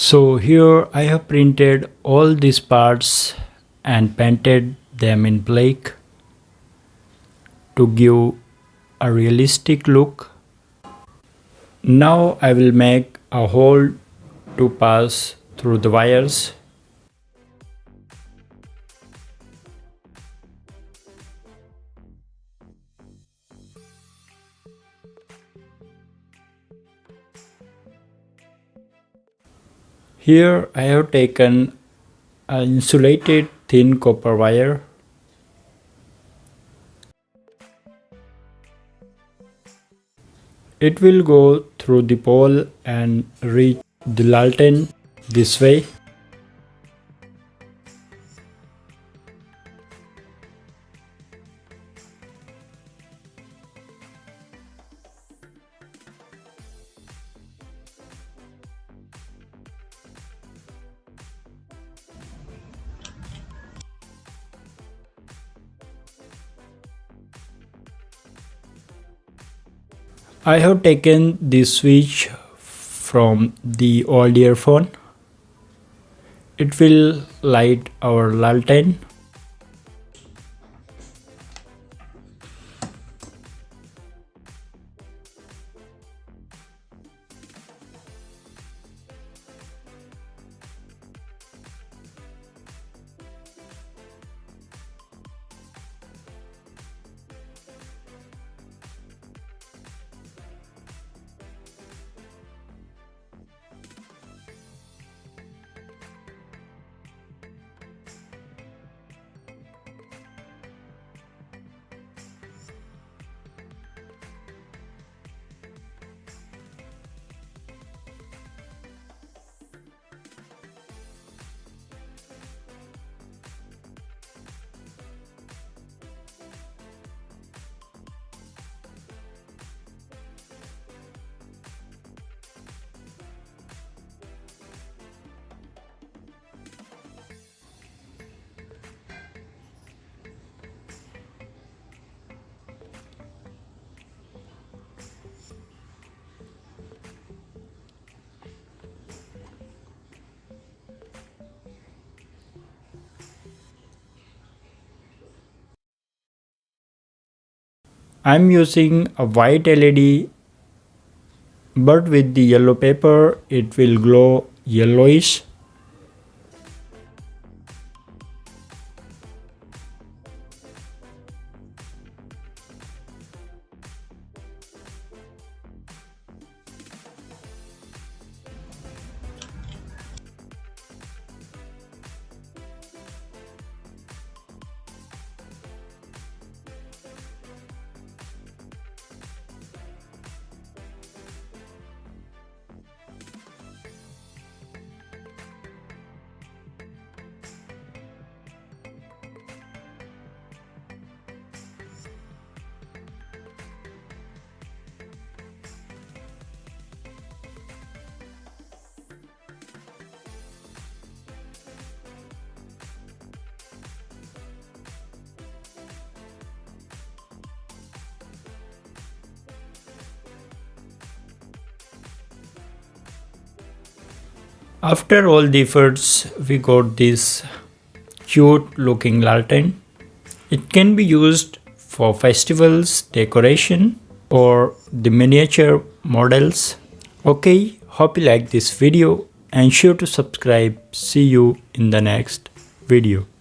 So here I have printed all these parts and painted them in black to give a realistic look. Now I will make a hole to pass through the wires. Here I have taken an insulated thin copper wire. It will go through the pole and reach the lantern this way. I have taken this switch from the old earphone. It will light our lantern. I'm using a white LED, but with the yellow paper it will glow yellowish. After all the efforts, we got this cute looking lantern. It can be used for festivals, decoration, or the miniature models. Okay, hope you like this video and sure to subscribe. See you in the next video.